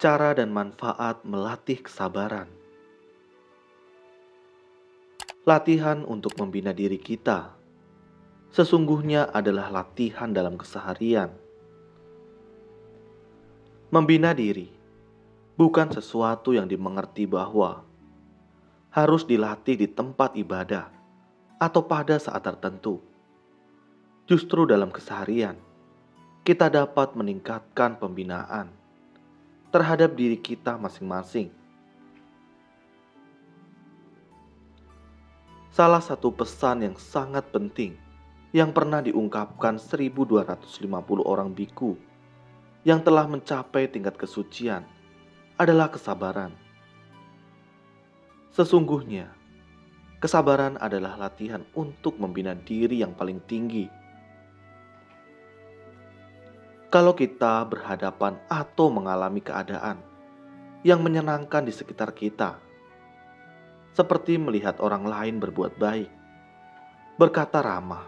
Cara dan manfaat melatih kesabaran. Latihan untuk membina diri kita sesungguhnya adalah latihan dalam keseharian. Membina diri bukan sesuatu yang dimengerti bahwa harus dilatih di tempat ibadah atau pada saat tertentu. Justru dalam keseharian, kita dapat meningkatkan pembinaan terhadap diri kita masing-masing. Salah satu pesan yang sangat penting yang pernah diungkapkan 1250 orang biku yang telah mencapai tingkat kesucian adalah kesabaran. Sesungguhnya, kesabaran adalah latihan untuk membina diri yang paling tinggi. Kalau kita berhadapan atau mengalami keadaan yang menyenangkan di sekitar kita, seperti melihat orang lain berbuat baik, berkata ramah,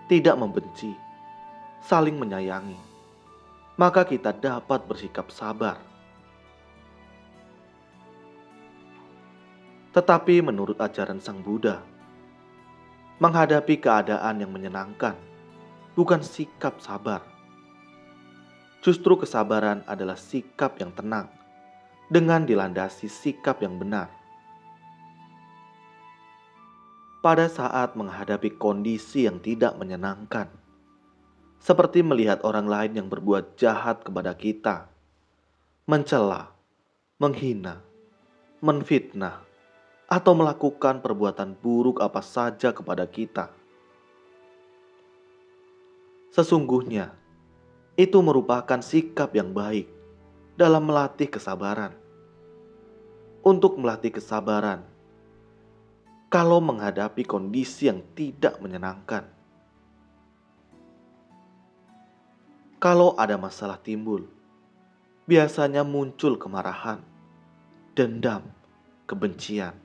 tidak membenci, saling menyayangi, maka kita dapat bersikap sabar. Tetapi menurut ajaran Sang Buddha, menghadapi keadaan yang menyenangkan bukan sikap sabar. Justru kesabaran adalah sikap yang tenang dengan dilandasi sikap yang benar. Pada saat menghadapi kondisi yang tidak menyenangkan, seperti melihat orang lain yang berbuat jahat kepada kita, mencela, menghina, menfitnah, atau melakukan perbuatan buruk apa saja kepada kita. Sesungguhnya, itu merupakan sikap yang baik dalam melatih kesabaran. Untuk melatih kesabaran, kalau menghadapi kondisi yang tidak menyenangkan, kalau ada masalah timbul, biasanya muncul kemarahan, dendam, kebencian.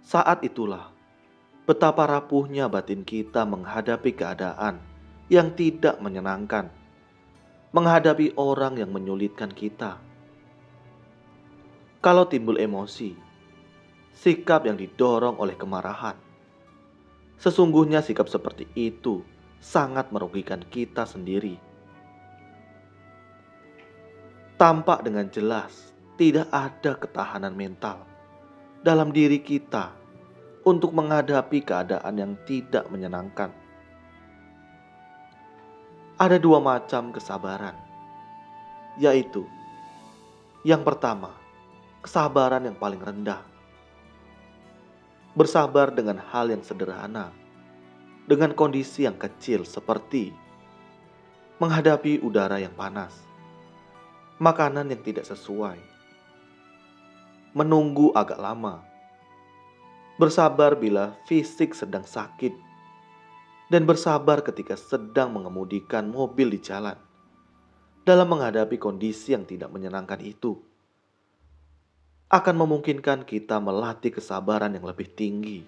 Saat itulah betapa rapuhnya batin kita menghadapi keadaan yang tidak menyenangkan, menghadapi orang yang menyulitkan kita. Kalau timbul emosi, sikap yang didorong oleh kemarahan, sesungguhnya sikap seperti itu sangat merugikan kita sendiri. Tampak dengan jelas tidak ada ketahanan mental dalam diri kita untuk menghadapi keadaan yang tidak menyenangkan. Ada dua macam kesabaran, yaitu yang pertama, kesabaran yang paling rendah. Bersabar dengan hal yang sederhana, dengan kondisi yang kecil seperti menghadapi udara yang panas, makanan yang tidak sesuai, menunggu agak lama, bersabar bila fisik sedang sakit, dan bersabar ketika sedang mengemudikan mobil di jalan. Dalam menghadapi kondisi yang tidak menyenangkan itu, akan memungkinkan kita melatih kesabaran yang lebih tinggi.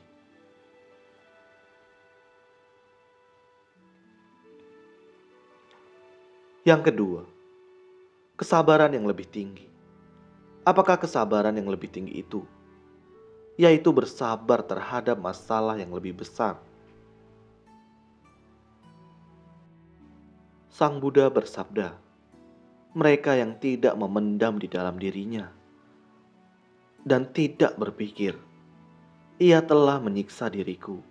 Yang kedua, kesabaran yang lebih tinggi. Apakah kesabaran yang lebih tinggi itu? Yaitu bersabar terhadap masalah yang lebih besar. Sang Buddha bersabda, mereka yang tidak memendam di dalam dirinya dan tidak berpikir, ia telah menyiksa diriku,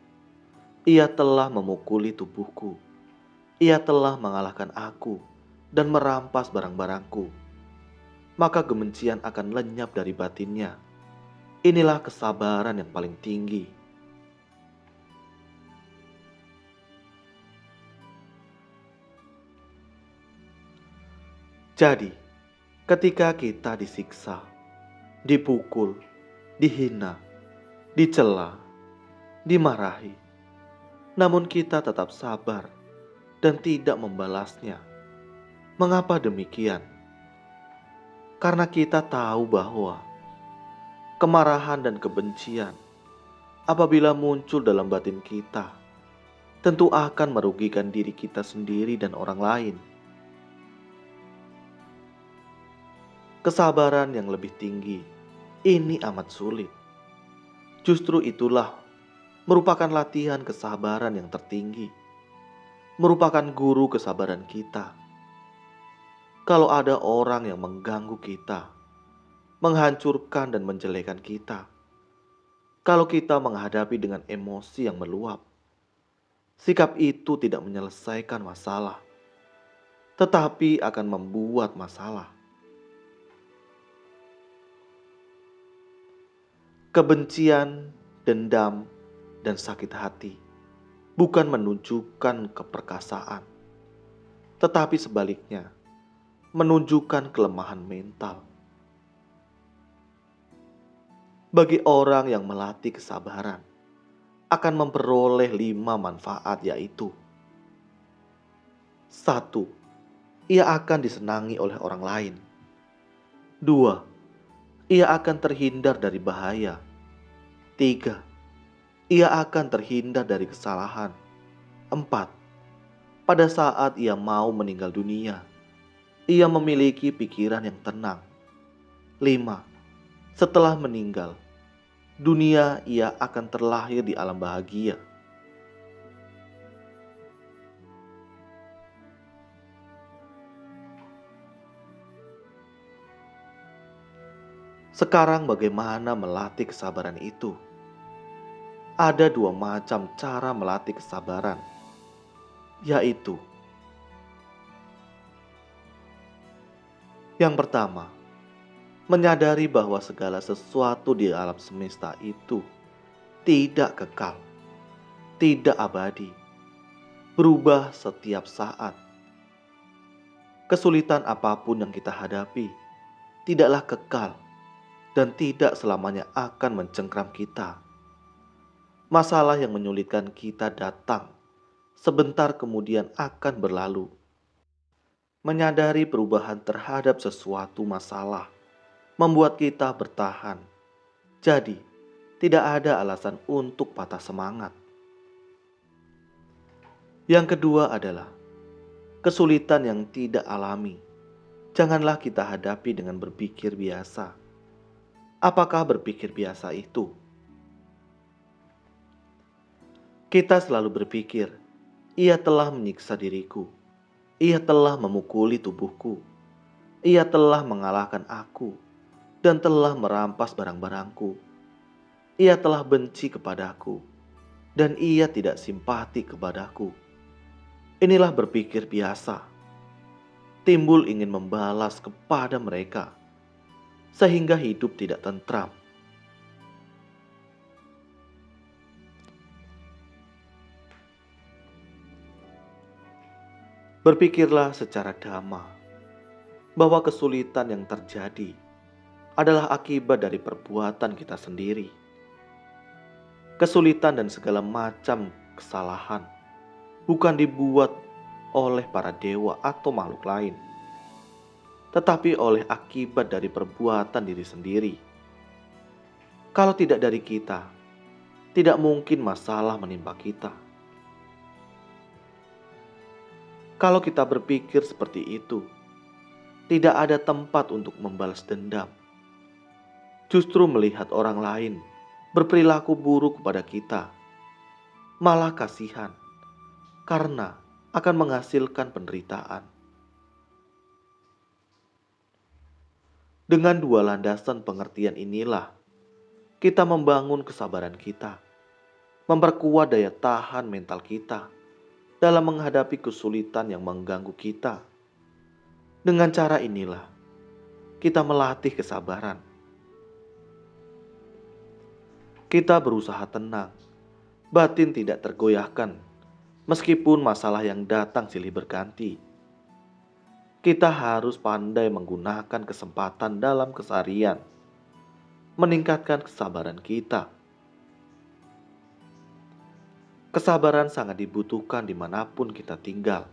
ia telah memukuli tubuhku, ia telah mengalahkan aku dan merampas barang-barangku, maka kebencian akan lenyap dari batinnya. Inilah kesabaran yang paling tinggi. Jadi, ketika kita disiksa, dipukul, dihina, dicela, dimarahi, namun kita tetap sabar dan tidak membalasnya. Mengapa demikian? Karena kita tahu bahwa kemarahan dan kebencian apabila muncul dalam batin kita, tentu akan merugikan diri kita sendiri dan orang lain. kesabaran yang lebih tinggi. Ini amat sulit. Justru itulah merupakan latihan kesabaran yang tertinggi, merupakan guru kesabaran kita. Kalau ada orang yang mengganggu kita, menghancurkan dan menjelekan kita, kalau kita menghadapi dengan emosi yang meluap, sikap itu tidak menyelesaikan masalah, tetapi akan membuat masalah. Kebencian, dendam, dan sakit hati bukan menunjukkan keperkasaan, tetapi sebaliknya menunjukkan kelemahan mental. Bagi orang yang melatih kesabaran, akan memperoleh 5 manfaat, yaitu: 1. Ia akan disenangi oleh orang lain. 2. Ia akan terhindar dari bahaya. 3. Ia akan terhindar dari kesalahan. 4. Pada saat ia mau meninggal dunia, ia memiliki pikiran yang tenang. 5. Setelah meninggal dunia, ia akan terlahir di alam bahagia. Sekarang bagaimana melatih kesabaran itu? Ada 2 macam cara melatih kesabaran, yaitu: yang pertama, menyadari bahwa segala sesuatu di alam semesta itu tidak kekal, tidak abadi, berubah setiap saat. Kesulitan apapun yang kita hadapi tidaklah kekal dan tidak selamanya akan mencengkram kita. Masalah yang menyulitkan kita datang, sebentar kemudian akan berlalu. Menyadari perubahan terhadap sesuatu masalah membuat kita bertahan. Jadi, tidak ada alasan untuk patah semangat. Yang kedua adalah kesulitan yang tidak alami. Janganlah kita hadapi dengan berpikir biasa. Apakah berpikir biasa itu? Kita selalu berpikir, ia telah menyiksa diriku, ia telah memukuli tubuhku, ia telah mengalahkan aku, dan telah merampas barang-barangku. Ia telah benci kepadaku, dan ia tidak simpati kepadaku. Inilah berpikir biasa. Timbul ingin membalas kepada mereka, sehingga hidup tidak tentram. Berpikirlah secara dhamma bahwa kesulitan yang terjadi adalah akibat dari perbuatan kita sendiri. Kesulitan dan segala macam kesalahan bukan dibuat oleh para dewa atau makhluk lain, tetapi oleh akibat dari perbuatan diri sendiri. Kalau tidak dari kita, tidak mungkin masalah menimpa kita. Kalau kita berpikir seperti itu, tidak ada tempat untuk membalas dendam. Justru melihat orang lain berperilaku buruk kepada kita, malah kasihan, karena akan menghasilkan penderitaan. Dengan 2 landasan pengertian inilah, kita membangun kesabaran kita, memperkuat daya tahan mental kita dalam menghadapi kesulitan yang mengganggu kita. Dengan cara inilah, kita melatih kesabaran. Kita berusaha tenang, batin tidak tergoyahkan, meskipun masalah yang datang silih berganti. Kita harus pandai menggunakan kesempatan dalam keseharian, meningkatkan kesabaran kita. Kesabaran sangat dibutuhkan dimanapun kita tinggal.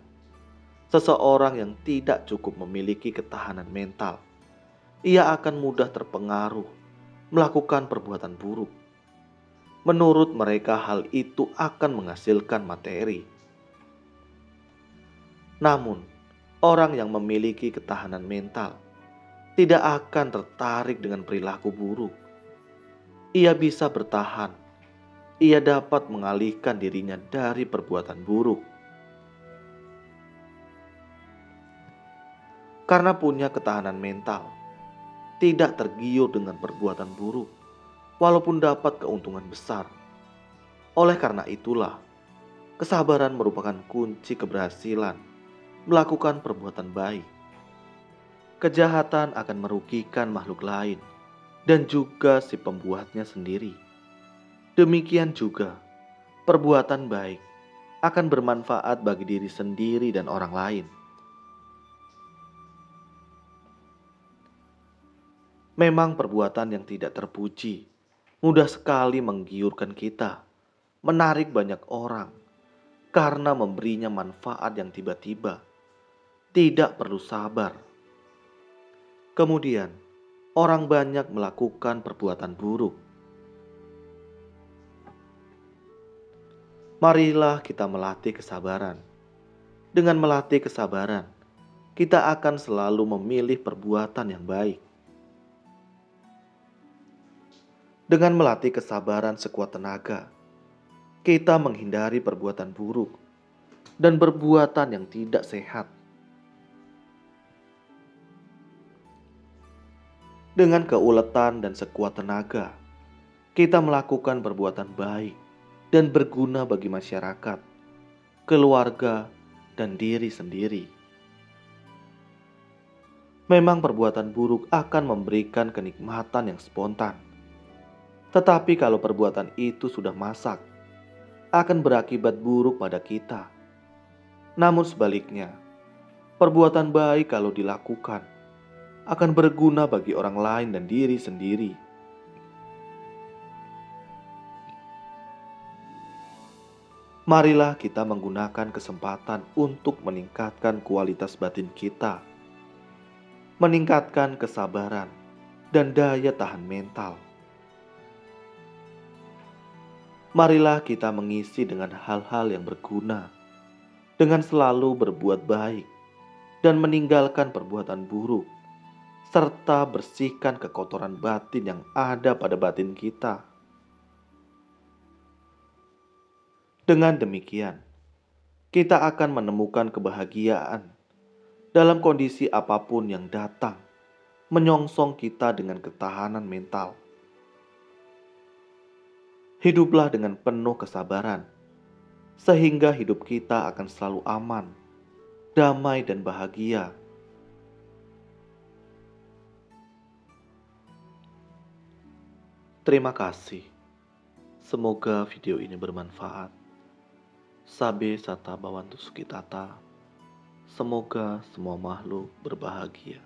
Seseorang yang tidak cukup memiliki ketahanan mental, ia akan mudah terpengaruh melakukan perbuatan buruk. Menurut mereka, hal itu akan menghasilkan materi. Namun, orang yang memiliki ketahanan mental tidak akan tertarik dengan perilaku buruk. Ia bisa bertahan. Ia dapat mengalihkan dirinya dari perbuatan buruk. Karena punya ketahanan mental, tidak tergiur dengan perbuatan buruk, walaupun dapat keuntungan besar. Oleh karena itulah, kesabaran merupakan kunci keberhasilan melakukan perbuatan baik. Kejahatan akan merugikan makhluk lain dan juga si pembuatnya sendiri. Demikian juga, perbuatan baik akan bermanfaat bagi diri sendiri dan orang lain. Memang perbuatan yang tidak terpuji mudah sekali menggiurkan kita, menarik banyak orang karena memberinya manfaat yang tiba-tiba. Tidak perlu sabar. Kemudian, orang banyak melakukan perbuatan buruk. Marilah kita melatih kesabaran. Dengan melatih kesabaran, kita akan selalu memilih perbuatan yang baik. Dengan melatih kesabaran sekuat tenaga, kita menghindari perbuatan buruk dan perbuatan yang tidak sehat. Dengan keuletan dan sekuat tenaga, kita melakukan perbuatan baik dan berguna bagi masyarakat, keluarga, dan diri sendiri. Memang perbuatan buruk akan memberikan kenikmatan yang spontan. Tetapi kalau perbuatan itu sudah masak, akan berakibat buruk pada kita. Namun sebaliknya, perbuatan baik kalau dilakukan akan berguna bagi orang lain dan diri sendiri. Marilah kita menggunakan kesempatan untuk meningkatkan kualitas batin kita, meningkatkan kesabaran dan daya tahan mental. Marilah kita mengisi dengan hal-hal yang berguna, dengan selalu berbuat baik dan meninggalkan perbuatan buruk, serta bersihkan kekotoran batin yang ada pada batin kita. Dengan demikian, kita akan menemukan kebahagiaan dalam kondisi apapun yang datang, menyongsong kita dengan ketahanan mental. Hiduplah dengan penuh kesabaran, sehingga hidup kita akan selalu aman, damai, dan bahagia. Terima kasih. Semoga video ini bermanfaat. Sabe sata bawantu sukitata. Semoga semua makhluk berbahagia.